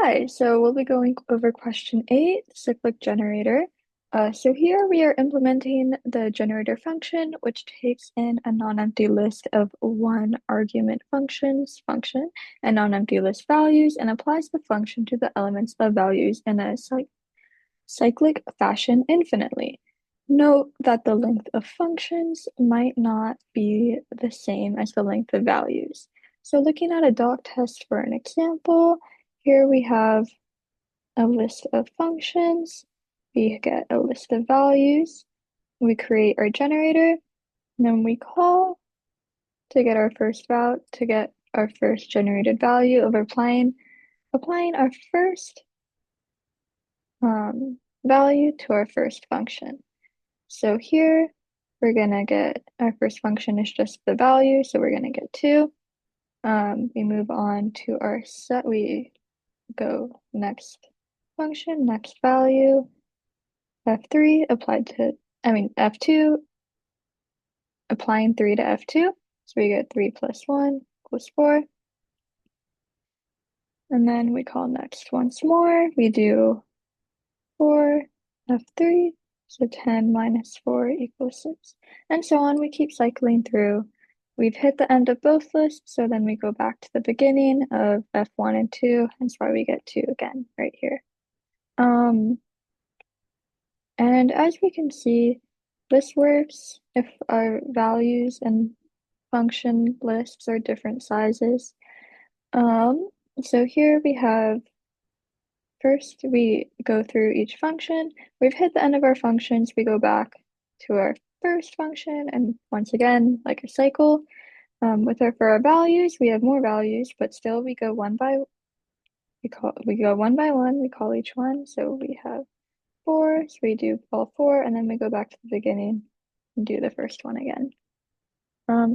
Hi, so we'll be going over question 8, cyclic generator. So here we are implementing the generator function, which takes in a non-empty list of one argument function, and non-empty list values, and applies the function to the elements of values in a cyclic fashion infinitely. Note that the length of functions might not be the same as the length of values. So looking at a doc test for an example, here we have a list of functions, we get a list of values, we create our generator, and then we call to get our first generated value of applying our first value to our first function. So here we're gonna get our first function is just the value, so we're gonna get 2. We move on to our set, we go next function, next value, F3 F2, applying 3 to F2. So we get 3 plus 1 equals 4. And then we call next once more. We do 4, F3, so 10 minus 4 equals 6. And so on, we keep cycling through. We've hit the end of both lists, so then we go back to the beginning of F1 and 2, hence why we get 2 again right here. And as we can see, this works if our values and function lists are different sizes. So here we have, first we go through each function. We've hit the end of our functions, we go back to our first function, and once again, like a cycle. For our values, we have more values, but still we go one by one, we call each one. So we have 4, so we do all 4, and then we go back to the beginning and do the first one again.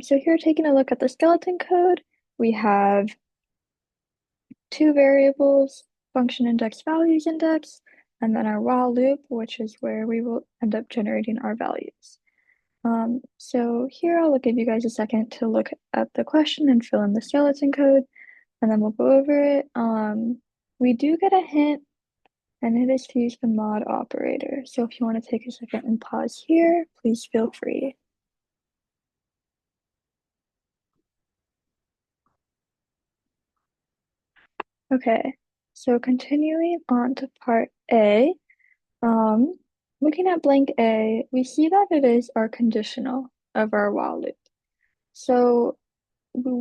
So here, taking a look at the skeleton code, we have 2 variables, function index, values index, and then our while loop, which is where we will end up generating our values. So here I'll give you guys a second to look at the question and fill in the skeleton code, and then we'll go over it. We do get a hint, and it is to use the mod operator. So if you want to take a second and pause here, please feel free. Okay, so continuing on to part A, looking at blank A, we see that it is our conditional of our while loop. So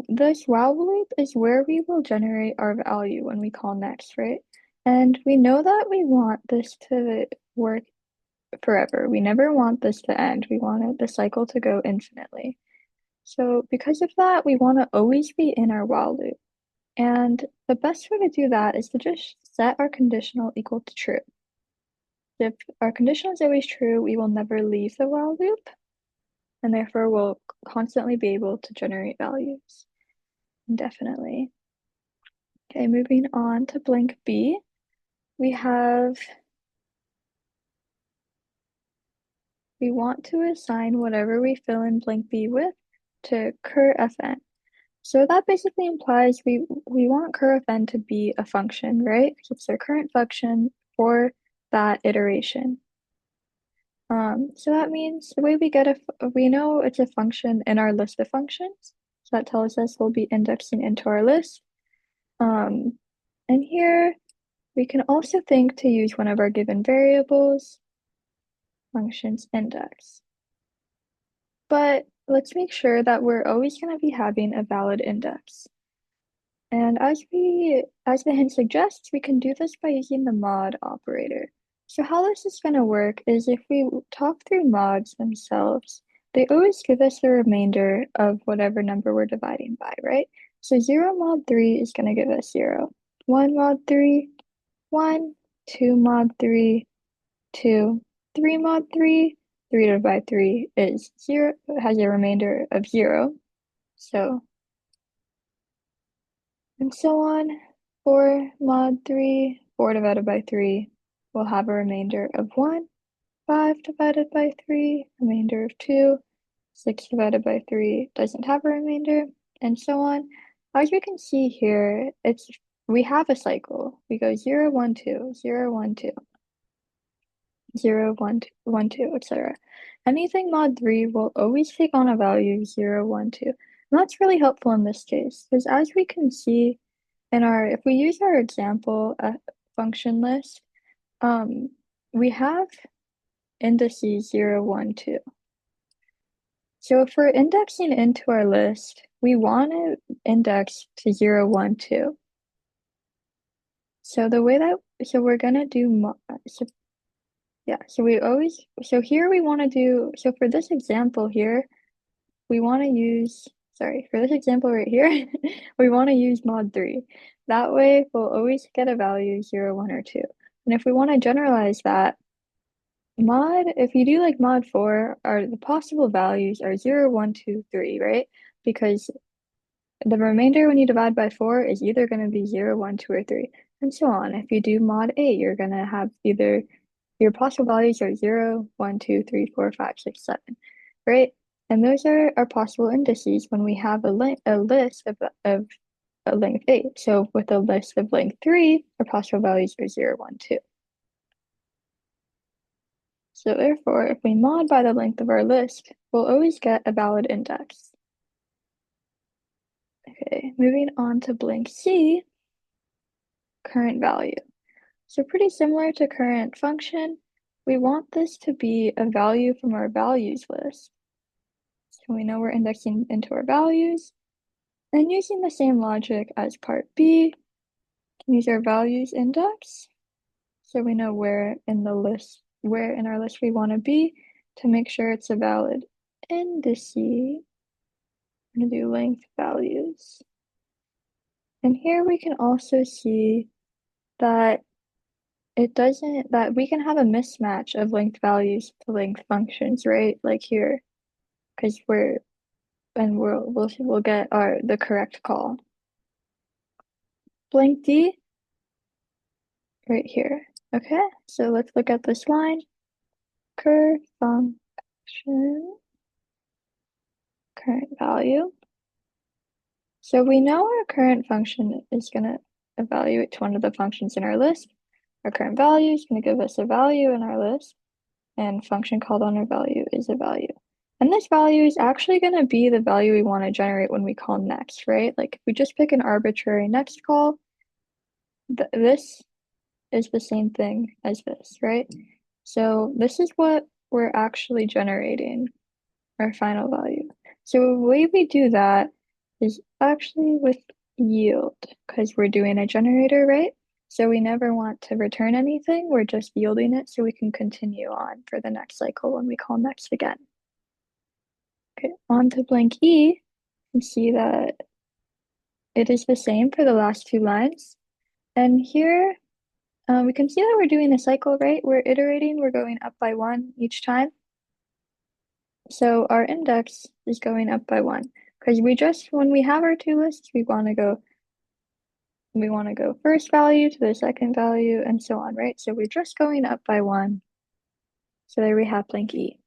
this while loop is where we will generate our value when we call next, right? And we know that we want this to work forever. We never want this to end. We want the cycle to go infinitely. So because of that, we want to always be in our while loop. And the best way to do that is to just set our conditional equal to true. If our conditional is always true, we will never leave the while loop, and therefore we'll constantly be able to generate values indefinitely. Okay, moving on to blank B, we want to assign whatever we fill in blank B with to cur fn. So that basically implies we want cur fn to be a function, right? Because it's our current function for that iteration. So that means the way we know it's a function in our list of functions. So that tells us we'll be indexing into our list. And here we can also think to use one of our given variables, functions index. But let's make sure that we're always going to be having a valid index. And as the hint suggests, we can do this by using the mod operator. So how this is going to work is if we talk through mods themselves, they always give us the remainder of whatever number we're dividing by, right? So 0 mod 3 is going to give us 0. 1 mod 3, 1. 2 mod 3, 2. 3 mod 3, 3 divided by 3 is 0, it has a remainder of 0. So, and so on. 4 mod 3, 4 divided by 3 will have a remainder of 1. 5 divided by 3, remainder of 2. 6 divided by 3 doesn't have a remainder, and so on. As you can see here, it's we have a cycle. We go 0, 1, 2, 0, 1, 2, 0, 1, 2, 1, 2, etc. Anything mod 3 will always take on a value 0, 1, 2. And that's really helpful in this case, because as we can see in if we use our example function list, we have indices 0, 1, 2. So if we're indexing into our list, we want to index to 0, 1, 2. So the way that, so we're gonna do, so here we want to do, so for this example here, we want to use, sorry, for this example right here, we want to use mod 3. That way we'll always get a value 0, 1, or 2. And if we want to generalize that, if you do like mod 4, the possible values are 0, 1, 2, 3, right? Because the remainder when you divide by 4 is either going to be 0, 1, 2, or 3, and so on. If you do mod 8, you're going to have either your possible values are 0, 1, 2, 3, 4, 5, 6, 7, right? And those are our possible indices when we have a list of a length 8. So with a list of length 3, our possible values are 0, 1, 2. So therefore, if we mod by the length of our list, we'll always get a valid index. Okay, moving on to blank C, current value. So pretty similar to current function, we want this to be a value from our values list. So we know we're indexing into our values, and using the same logic as part B, can use our values index. So we know where in our list we want to be to make sure it's a valid indice. I'm going to do length values. And here we can also see that that we can have a mismatch of length values to length functions, right? Like here, because we'll get the correct call. Blank D right here. Okay, so let's look at this line. Cur function, current value. So we know our current function is going to evaluate one of the functions in our list. Our current value is going to give us a value in our list, and function called on our value is a value. And this value is actually going to be the value we want to generate when we call next, right? Like if we just pick an arbitrary next call, this is the same thing as this, right? So this is what we're actually generating, our final value. So the way we do that is actually with yield, because we're doing a generator, right? So we never want to return anything, we're just yielding it so we can continue on for the next cycle when we call next again. Okay, on to blank E, you can see that it is the same for the last two lines. And here, we can see that we're doing a cycle, right? We're iterating, we're going up by 1 each time. So our index is going up by 1, because when we have our two lists, we want to go first value to the second value and so on, right? So we're just going up by 1. So there we have blank E.